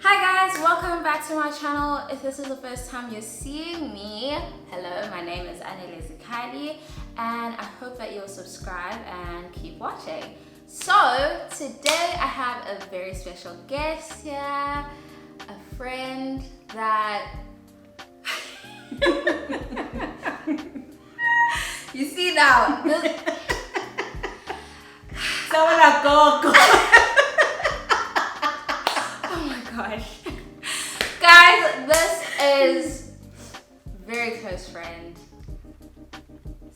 Hi guys, welcome back to my channel. If this is the first time you're seeing me, hello, my name is GirlTalkZA and I hope that you'll subscribe and keep watching. So today I have a very special guest here, a friend that you see now. Gosh. Guys, this is very close friend.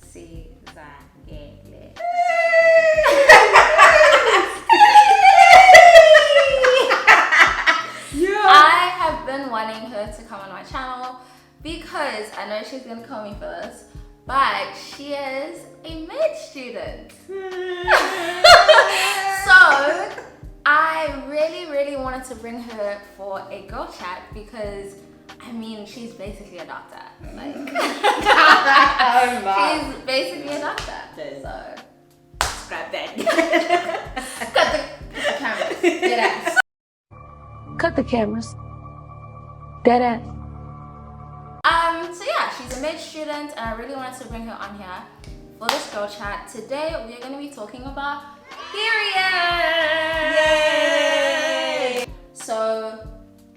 GirlTalkZA. I have been wanting her to come on my channel because I know she's gonna call me for this, but she is a med student. So I really wanted to bring her for a girl chat because I mean she's basically a doctor. Like she's basically a doctor. So Scrap that. cut the cameras. Dead ass. Cut the cameras. Dead ass. So yeah, she's a med student and I really wanted to bring her on here for this girl chat. Today we're gonna be talking about periods. Yay! So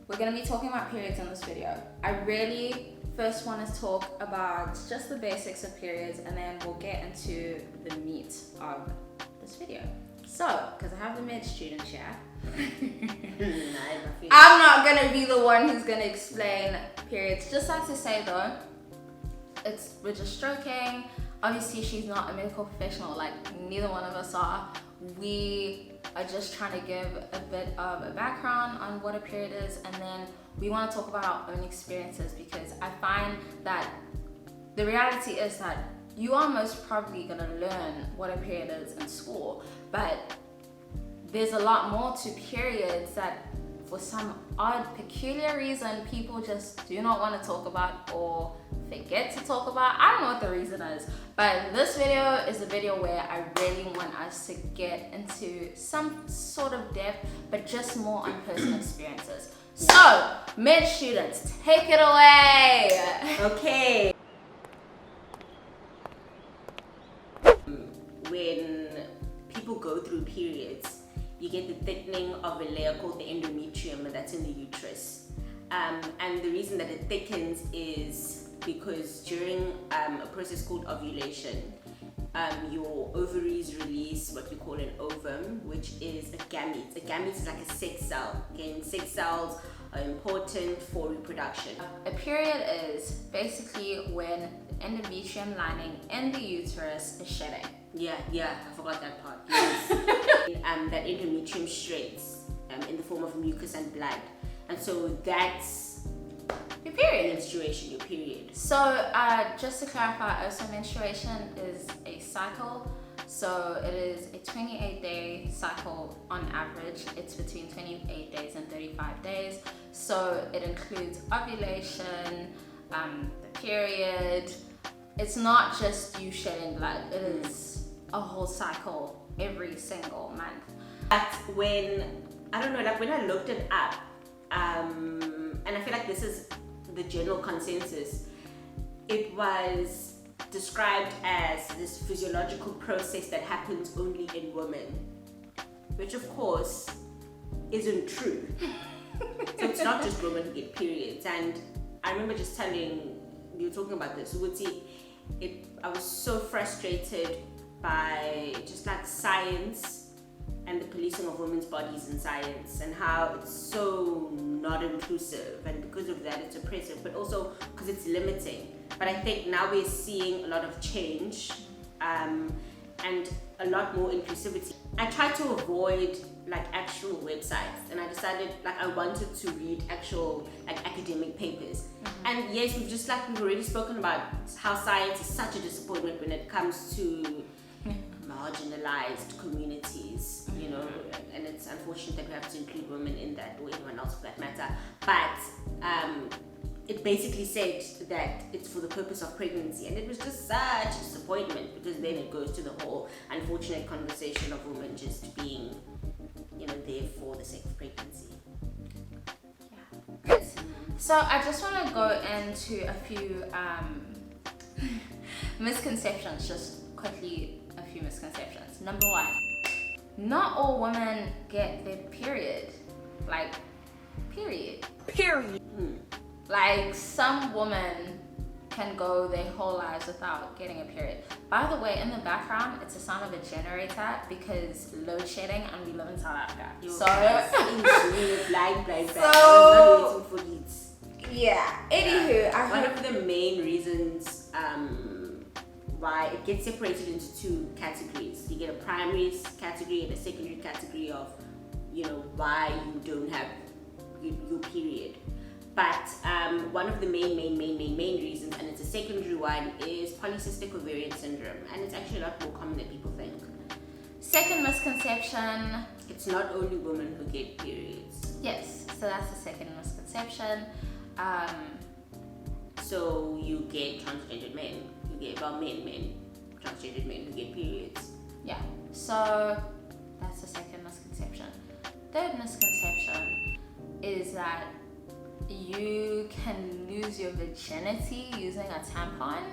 we're gonna be talking about periods in this video. I really first want to talk about just the basics of periods and then we'll get into the meat of this video. So, because I have the med student here, I'm not gonna be the one who's gonna explain periods. Just like to say though, we're just stroking. Obviously she's not a medical professional, like neither one of us are. We are just trying to give a bit of a background on what a period is, and then we want to talk about our own experiences because I find that the reality is that you are most probably going to learn what a period is in school, but there's a lot more to periods that for some odd peculiar reason people just do not want to talk about or forget to talk about. I don't know what the reason is, but this video is a video where I really want us to get into some sort of depth, but just more on personal experiences. So, med students, take it away. Okay. When people go through periods, you get the thickening of a layer called the endometrium that's in the uterus. And the reason that it thickens is because during a process called ovulation, your ovaries release what we call an ovum, which is a gamete. A gamete is like a sex cell. Okay, and sex cells are important for reproduction. A period is basically when the endometrium lining in the uterus is shedding. Yeah, I forgot that part. Yes. That endometrium shrinks in the form of mucus and blood. And so that's your period. Menstruation, your period. So just to clarify, also menstruation is a cycle. So it is a 28-day cycle on average. It's between 28 days and 35 days. So it includes ovulation, the period. It's not just you shedding blood. It is a whole cycle every single month. That's when, I don't know, like when I looked it up, and I feel like this is the general consensus, it was described as this physiological process that happens only in women, which of course isn't true. So it's not just women who get periods. And I remember just telling, we were talking about this, I was so frustrated by just like science and the policing of women's bodies in science and how it's so not inclusive, and because of that it's oppressive, but also because it's limiting. But I think now we're seeing a lot of change and a lot more inclusivity. I tried to avoid like actual websites, and I decided like I wanted to read actual like academic papers. And yes, we've already spoken about how science is such a disappointment when it comes to marginalized communities, you know, and it's unfortunate that we have to include women in that, or anyone else for that matter. But it basically said that it's for the purpose of pregnancy, and it was just such a disappointment because then it goes to the whole unfortunate conversation of women just being, you know, there for the sake of pregnancy. So I just want to go into a few misconceptions, just quickly a few misconceptions. Number one, not all women get their period. Like, period. Like, some women can go their whole lives without getting a period. By the way, in the background, it's the sound of a generator because load shedding and we live in South Africa. So, yeah. Anywho, one of the main reasons why it gets separated into two categories. You get a primary category and a secondary category of, why you don't have your period. But one of the main reasons, and it's a secondary one, is polycystic ovarian syndrome, and it's actually a lot more common than people think. Second misconception. It's not only women who get periods. Yes, so that's the second misconception. So you get transgendered men, transgendered men who get periods. Yeah, so that's the second misconception. Third misconception is that you can lose your virginity using a tampon.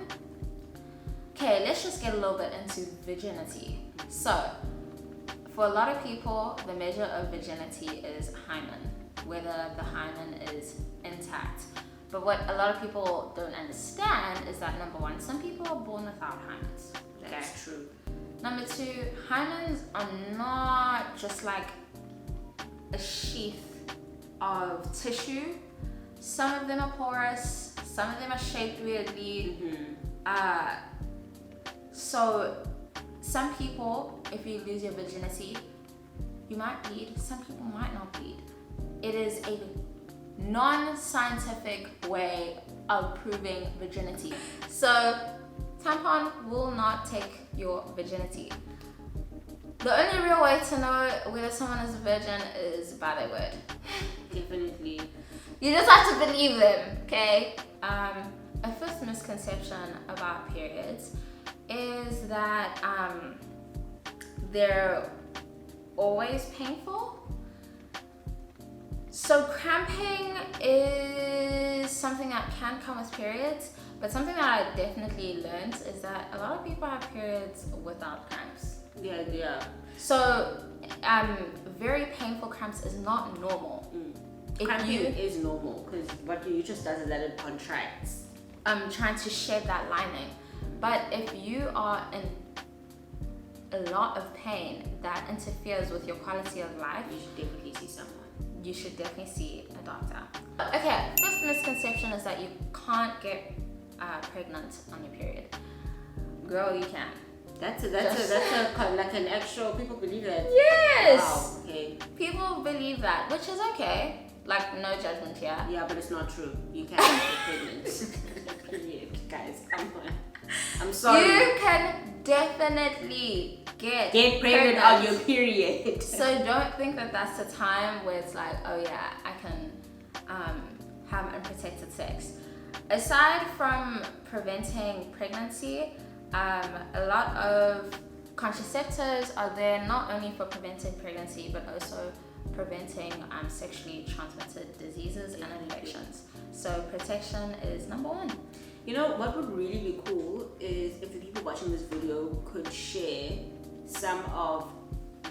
Okay, let's just get a little bit into virginity. So, for a lot of people, the measure of virginity is hymen, whether the hymen is intact. But what a lot of people don't understand is that, number one, some people are born without hymens. That's true. Number two, hymens are not just like a sheath of tissue. Some of them are porous, some of them are shaped weirdly. So some people, if you lose your virginity, you might bleed. Some people might not bleed. It is a non-scientific way of proving virginity. So tampon will not take your virginity. The only real way to know whether someone is a virgin is by their word. Definitely. You just have to believe them, okay? A fifth misconception about periods is that they're always painful. So cramping is something that can come with periods, but something that I definitely learned is that a lot of people have periods without cramps. Yeah. So very painful cramps is not normal. Cramping is normal because what your uterus does is that it contracts. Trying to shed that lining. But if you are in a lot of pain that interferes with your quality of life, you should definitely see someone. You should definitely see a doctor. Okay, fifth misconception is that you can't get pregnant on your period. Girl, you can. That's like an actual, people believe that. Yes. Wow, okay. People believe that, which is okay. Like, no judgment here. Yeah, but it's not true. You can't get pregnant. Period, guys, come on. I'm sorry. You can definitely get pregnant on your period. So don't think that that's the time where it's like, oh yeah, I can have unprotected sex. Aside from preventing pregnancy, a lot of contraceptives are there not only for preventing pregnancy but also preventing sexually transmitted diseases and infections. So protection is number one. You know what would really be cool is if the people watching this video could share some of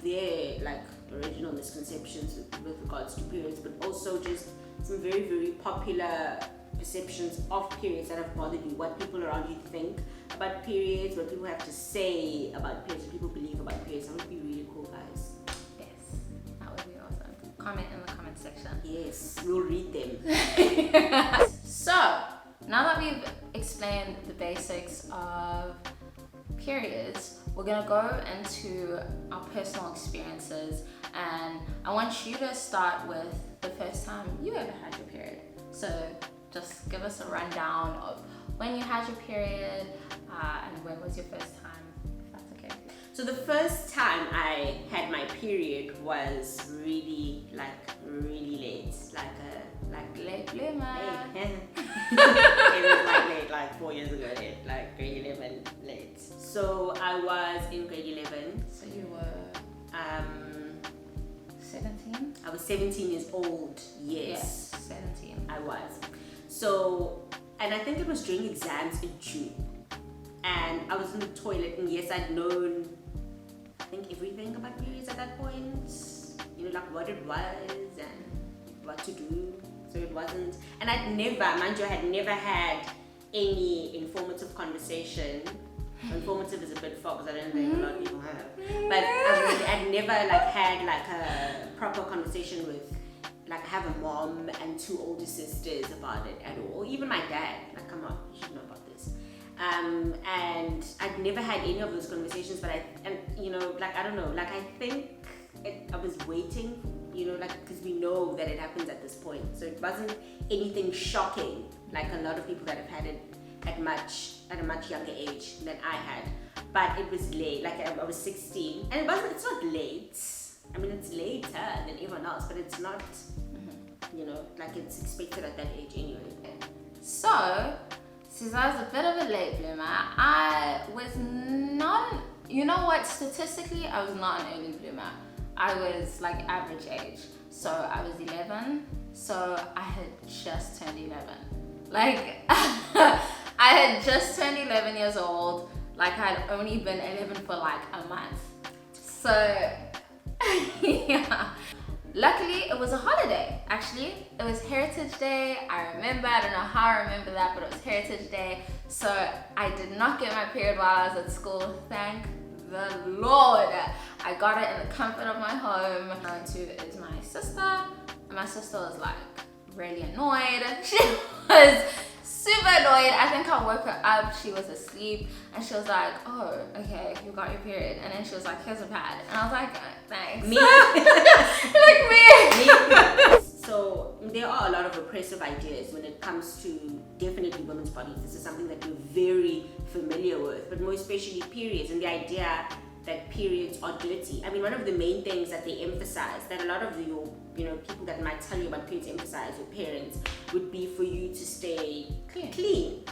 their like original misconceptions with regards to periods, but also just some very, very popular perceptions of periods that have bothered you, what people around you think about periods, what people have to say about periods, what people believe about periods. That would be really cool, guys. Yes, that would be awesome. Comment in the comment section. Yes, we'll read them. So, now that we've explained the basics of periods, we're gonna go into our personal experiences, and I want you to start with the first time you ever had your period. So just give us a rundown of when you had your period and when was your first time, if that's okay. So the first time I had my period was really late, like Late bloomer. it was like late, like 4 years ago, like grade 11 late. So I was in grade 11. So you were 17? I was 17 years old. Yes, 17. I was. So, and I think it was during exams in June. And I was in the toilet, and yes, I'd known, I think, everything about periods at that point. You know, like what it was and what to do. So it wasn't, and I'd never, mind you, I had never had any informative conversation. Informative is a bit far because I don't think a lot of people have. But I'd never like had like a proper conversation with, like, I have a mom and 2 older sisters about it at all. Even my dad, like, come on, you should know about this. And I'd never had any of those conversations, but you know, like, I don't know, like, I think I was waiting, you know, like, because we know that it happens at this point. So it wasn't anything shocking, like a lot of people that have had it at a much younger age than I had. But it was late, like I was 16, and it's not late. I mean, it's later than everyone else, but it's not, you know, like it's expected at that age anyway. So, since I was a bit of a late bloomer, I was not, you know what, statistically, I was not an early bloomer. I was like average age. So I was 11, so I had just turned 11. Like, I had just turned 11 years old. Like, I had only been 11 for like a month. So, yeah. Luckily, it was a holiday, actually. It was Heritage Day. I remember, I don't know how I remember that, but it was Heritage Day. So I did not get my period while I was at school, thank the Lord. I got it in the comfort of my home. Known to is my sister, and my sister was like really annoyed. She was super annoyed. I think I woke her up, she was asleep, and she was like, oh, okay, you got your period. And then she was like, here's a pad. And I was like, thanks. Me? Like me. So there are a lot of oppressive ideas when it comes to definitely women's bodies. This is something that we're very familiar with, but more especially periods and the idea that periods are dirty. I mean, one of the main things that they emphasize, that a lot of your, you know, people that might tell you about periods emphasize, your parents, would be for you to stay clean.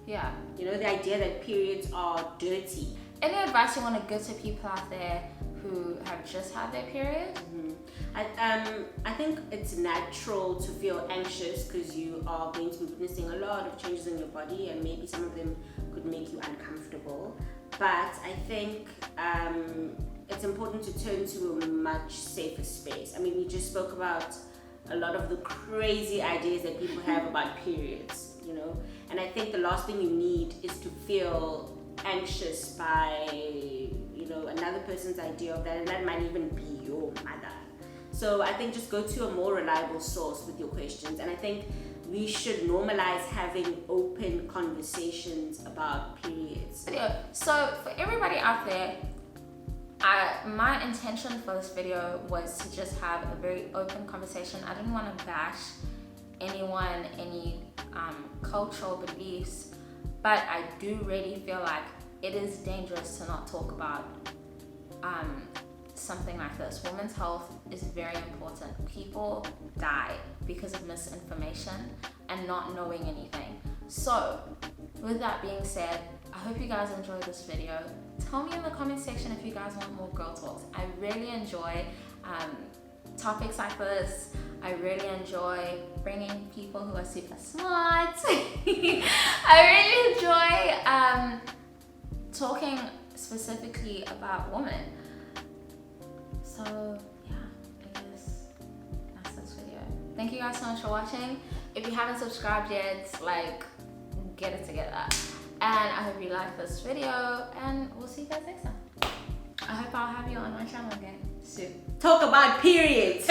Yeah. You know, the idea that periods are dirty. Any advice you want to give to people out there who have just had their period? I think it's natural to feel anxious because you are going to be witnessing a lot of changes in your body, and maybe some of them could make you uncomfortable. But I think it's important to turn to a much safer space. I mean, we just spoke about a lot of the crazy ideas that people have about periods, you know, and I think the last thing you need is to feel anxious by, you know, another person's idea of that, and that might even be your mother. So I think just go to a more reliable source with your questions, and I think we should normalize having open conversations about periods. So for everybody out there, my intention for this video was to just have a very open conversation. I didn't want to bash anyone, any cultural beliefs, but I do really feel like it is dangerous to not talk about something like this. Women's health is very important. People die because of misinformation and not knowing anything. So with that being said, I hope you guys enjoyed this video. Tell me in the comment section if you guys want more girl talks. I really enjoy topics like this. I really enjoy bringing people who are super smart. I really enjoy talking specifically about women. So yeah, I guess that's this video. Thank you guys so much for watching. If you haven't subscribed yet, like, get it together. And I hope you like this video, and we'll see you guys next time. I hope I'll have you on my channel again soon. Talk about periods.